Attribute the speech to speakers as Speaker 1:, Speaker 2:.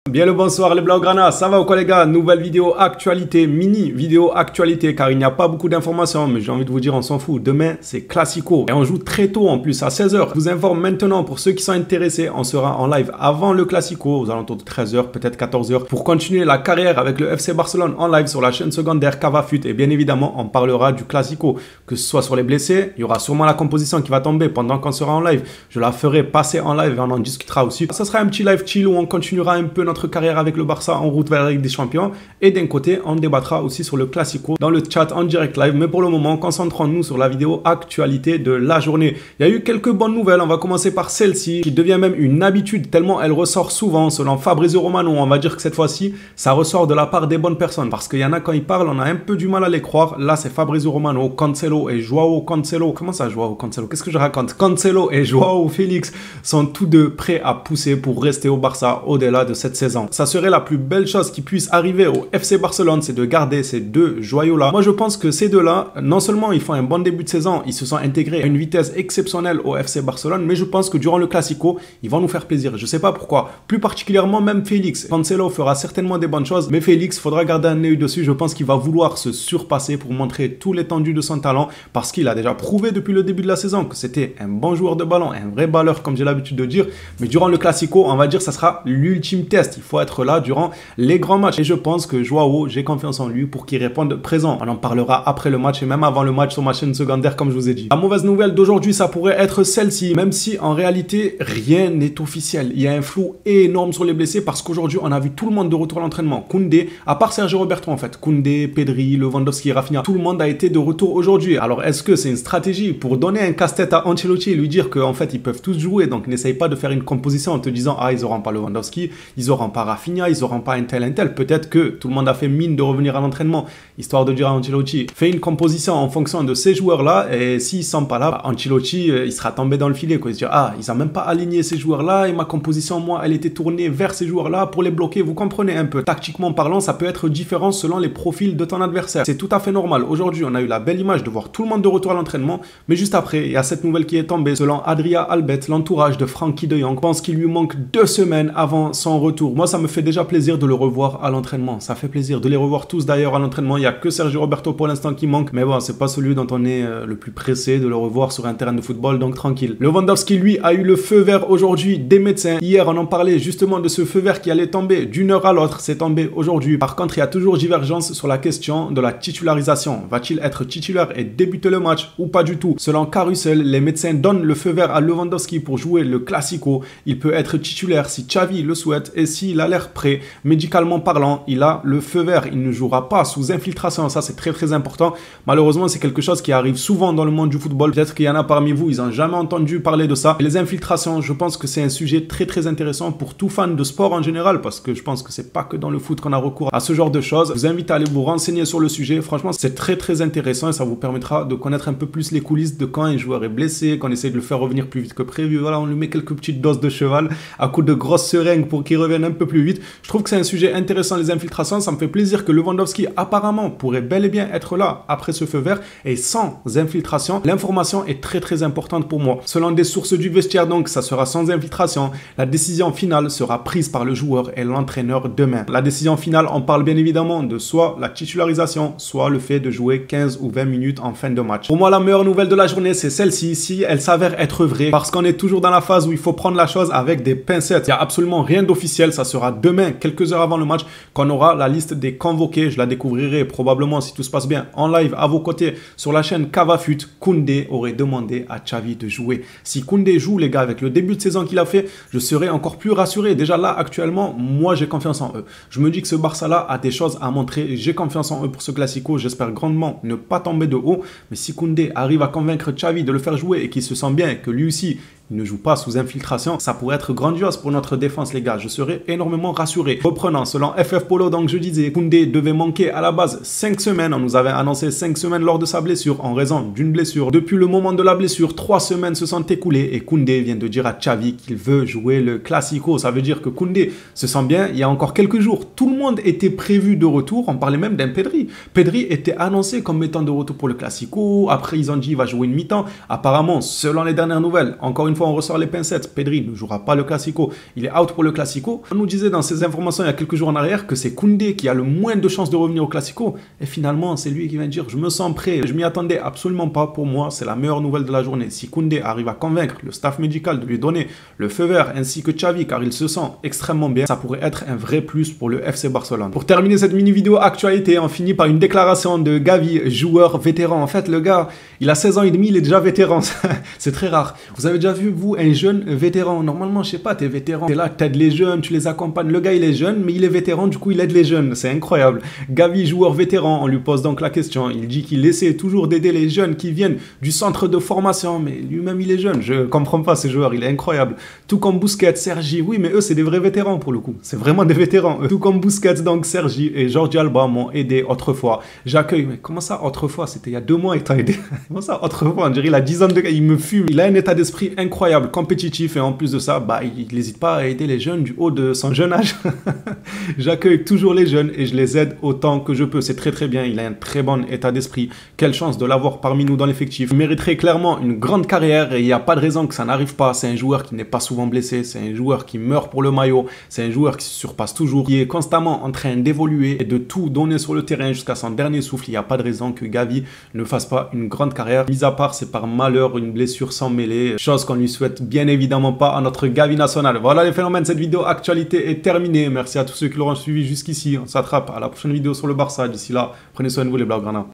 Speaker 1: Bien le bonsoir les Blaugrana, ça va ou quoi les gars? Nouvelle vidéo actualité, mini vidéo actualité car il n'y a pas beaucoup d'informations mais j'ai envie de vous dire on s'en fout. Demain c'est Classico et on joue très tôt en plus à 16 h. Je vous informe maintenant pour ceux qui sont intéressés, on sera en live avant le Classico aux alentours de 13 h, peut-être 14 h pour continuer la carrière avec le FC Barcelone en live sur la chaîne secondaire Cavafut et bien évidemment on parlera du Classico, que ce soit sur les blessés, il y aura sûrement la composition qui va tomber pendant qu'on sera en live. Je la ferai passer en live et on en discutera aussi. Ça sera un petit live chill où on continuera un peu notre carrière avec le Barça en route vers la Ligue des Champions et d'un côté on débattra aussi sur le Classico dans le chat en direct live, mais pour le moment concentrons-nous sur la vidéo actualité de la journée. Il y a eu quelques bonnes nouvelles, on va commencer par celle-ci qui devient même une habitude tellement elle ressort souvent. Selon Fabrizio Romano, on va dire que cette fois-ci ça ressort de la part des bonnes personnes parce qu'il y en a quand ils parlent on a un peu du mal à les croire. Là c'est Fabrizio Romano, Cancelo et Joao Cancelo, comment ça Joao Cancelo, qu'est-ce que je raconte? Cancelo et Joao Félix sont tous deux prêts à pousser pour rester au Barça au-delà de cette saison. Ça serait la plus belle chose qui puisse arriver au FC Barcelone, c'est de garder ces deux joyaux-là. Moi, je pense que ces deux-là, non seulement ils font un bon début de saison, ils se sont intégrés à une vitesse exceptionnelle au FC Barcelone, mais je pense que durant le Classico, ils vont nous faire plaisir. Je sais pas pourquoi. Plus particulièrement, même Félix. Cancelo fera certainement des bonnes choses, mais Félix, faudra garder un œil dessus. Je pense qu'il va vouloir se surpasser pour montrer tout l'étendue de son talent, parce qu'il a déjà prouvé depuis le début de la saison que c'était un bon joueur de ballon, un vrai balleur, comme j'ai l'habitude de dire. Mais durant le Classico, on va dire que ça sera l'ultime test. Il faut être là durant les grands matchs et je pense que Joao, j'ai confiance en lui pour qu'il réponde présent. On en parlera après le match et même avant le match sur ma chaîne secondaire comme je vous ai dit. La mauvaise nouvelle d'aujourd'hui, ça pourrait être celle-ci, même si en réalité rien n'est officiel. Il y a un flou énorme sur les blessés parce qu'aujourd'hui on a vu tout le monde de retour à l'entraînement. Koundé, à part Sergio Roberto en fait, Koundé, Pedri, Lewandowski, Rafinha, tout le monde a été de retour aujourd'hui. Alors est-ce que c'est une stratégie pour donner un casse-tête à Ancelotti et lui dire qu'en fait ils peuvent tous jouer, donc n'essaye pas de faire une composition en te disant ah ils auront pas Lewandowski, ils auront pas Rafinha, ils auront pas un tel. Peut-être que tout le monde a fait mine de revenir à l'entraînement, histoire de dire à Ancelotti, fais une composition en fonction de ces joueurs-là, et s'ils sont pas là, Ancelotti, il sera tombé dans le filet, quoi. Il se dit, ah, ils ont même pas aligné ces joueurs-là, et ma composition, moi, elle était tournée vers ces joueurs-là pour les bloquer. Vous comprenez un peu. Tactiquement parlant, ça peut être différent selon les profils de ton adversaire. C'est tout à fait normal. Aujourd'hui, on a eu la belle image de voir tout le monde de retour à l'entraînement, mais juste après, il y a cette nouvelle qui est tombée. Selon Adria Albet, l'entourage de Frenkie de Jong pense qu'il lui manque 2 semaines avant son retour. Moi, ça me fait déjà plaisir de le revoir à l'entraînement. Ça fait plaisir de les revoir tous d'ailleurs à l'entraînement. Il n'y a que Sergio Roberto pour l'instant qui manque. Mais bon, c'est pas celui dont on est le plus pressé de le revoir sur un terrain de football, donc tranquille. Lewandowski, lui, a eu le feu vert aujourd'hui des médecins. Hier, on en parlait justement de ce feu vert qui allait tomber d'une heure à l'autre. C'est tombé aujourd'hui. Par contre, il y a toujours divergence sur la question de la titularisation. Va-t-il être titulaire et débuter le match ou pas du tout? Selon Carousel, les médecins donnent le feu vert à Lewandowski pour jouer le Classico. Il peut être titulaire si Xavi le souhaite et s'il a l'air prêt. Médicalement parlant, il a le feu vert, il ne jouera pas sous infiltration, ça c'est très important. Malheureusement, c'est quelque chose qui arrive souvent dans le monde du football. Peut-être qu'il y en a parmi vous, ils n'ont jamais entendu parler de ça. Et les infiltrations, je pense que c'est un sujet très intéressant pour tout fan de sport en général, parce que je pense que c'est pas que dans le foot qu'on a recours à ce genre de choses. Je vous invite à aller vous renseigner sur le sujet. Franchement, c'est très intéressant et ça vous permettra de connaître un peu plus les coulisses de quand un joueur est blessé, qu'on essaie de le faire revenir plus vite que prévu. Voilà, on lui met quelques petites doses de cheval à coups de grosses seringues pour qu'il revienne un peu plus vite. Je trouve que c'est un sujet intéressant, les infiltrations. Ça me fait plaisir que Lewandowski apparemment pourrait bel et bien être là après ce feu vert et sans infiltration. L'information est très importante pour moi. Selon des sources du vestiaire donc, ça sera sans infiltration. La décision finale sera prise par le joueur et l'entraîneur demain. La décision finale, on parle bien évidemment de soit la titularisation, soit le fait de jouer 15 ou 20 minutes en fin de match. Pour moi, la meilleure nouvelle de la journée, c'est celle-ci, si elle s'avère être vraie, parce qu'on est toujours dans la phase où il faut prendre la chose avec des pincettes. Il n'y a absolument rien d'officiel, ça sera demain, quelques heures avant le match, qu'on aura la liste des convoqués. Je la découvrirai probablement, si tout se passe bien, en live à vos côtés sur la chaîne Cavafut. Koundé aurait demandé à Xavi de jouer. Si Koundé joue, les gars, avec le début de saison qu'il a fait, je serai encore plus rassuré. Déjà là, actuellement, moi, j'ai confiance en eux. Je me dis que ce Barça-là a des choses à montrer. J'ai confiance en eux pour ce Classico. J'espère grandement ne pas tomber de haut. Mais si Koundé arrive à convaincre Xavi de le faire jouer et qu'il se sent bien, que lui aussi, il ne joue pas sous infiltration, ça pourrait être grandiose pour notre défense, les gars. Je serais énormément rassuré. Reprenant, selon FF Polo, donc je disais, Koundé devait manquer à la base 5 semaines. On nous avait annoncé 5 semaines lors de sa blessure, en raison d'une blessure. Depuis le moment de la blessure, 3 semaines se sont écoulées et Koundé vient de dire à Xavi qu'il veut jouer le Classico. Ça veut dire que Koundé se sent bien. Il y a encore quelques jours, tout le monde était prévu de retour. On parlait même d'un Pedri. Pedri était annoncé comme étant de retour pour le Classico. Après, ils ont dit qu'il va jouer une mi-temps. Apparemment, selon les dernières nouvelles, encore une fois, fois, on ressort les pincettes. Pedri ne jouera pas le Classico. Il est out pour le Classico. On nous disait dans ces informations il y a quelques jours en arrière que c'est Koundé qui a le moins de chances de revenir au Classico. Et finalement, c'est lui qui vient de dire « Je me sens prêt ». Je m'y attendais absolument pas. Pour moi, c'est la meilleure nouvelle de la journée. Si Koundé arrive à convaincre le staff médical de lui donner le feu vert ainsi que Xavi, car il se sent extrêmement bien, ça pourrait être un vrai plus pour le FC Barcelone. Pour terminer cette mini vidéo actualité, on finit par une déclaration de Gavi, joueur vétéran. En fait, le gars, il a 16 ans et demi, il est déjà vétéran. C'est très rare. Vous avez déjà vu, vous, un jeune vétéran? Normalement, je sais pas, t'es vétéran, t'es là, t'aides les jeunes, tu les accompagnes. Le gars, il est jeune, mais il est vétéran, du coup, il aide les jeunes. C'est incroyable. Gavi, joueur vétéran, on lui pose donc la question. Il dit qu'il essaie toujours d'aider les jeunes qui viennent du centre de formation, mais lui-même, il est jeune. Je comprends pas ce joueur, il est incroyable. Tout comme Busquets, Sergi, oui, mais eux, c'est des vrais vétérans pour le coup. C'est vraiment des vétérans. Tout comme Busquets, donc Sergi et Jordi Alba m'ont aidé autrefois. J'accueille, mais comment ça autrefois? C'était il y a 2 mois et t'as aidé. Comment ça autrefois? On dirait il a 10 ans de... Il me fume. Il a un état d'esprit incroyable, compétitif et en plus de ça, bah, il n'hésite pas à aider les jeunes du haut de son jeune âge. J'accueille toujours les jeunes et je les aide autant que je peux. C'est très très bien. Il a un très bon état d'esprit. Quelle chance de l'avoir parmi nous dans l'effectif. Il mériterait clairement une grande carrière et il n'y a pas de raison que ça n'arrive pas. C'est un joueur qui n'est pas souvent blessé. C'est un joueur qui meurt pour le maillot. C'est un joueur qui se surpasse toujours, qui est constamment en train d'évoluer et de tout donner sur le terrain jusqu'à son dernier souffle. Il n'y a pas de raison que Gavi ne fasse pas une grande carrière. Mis à part, c'est par malheur une blessure sans mêlée, chose qu'on lui souhaite bien évidemment pas à notre Gavi national. Voilà les phénomènes, cette vidéo actualité est terminée. Merci à tous ceux qui l'auront suivi jusqu'ici. On s'attrape à la prochaine vidéo sur le Barça. D'ici là, prenez soin de vous les Blaugrana.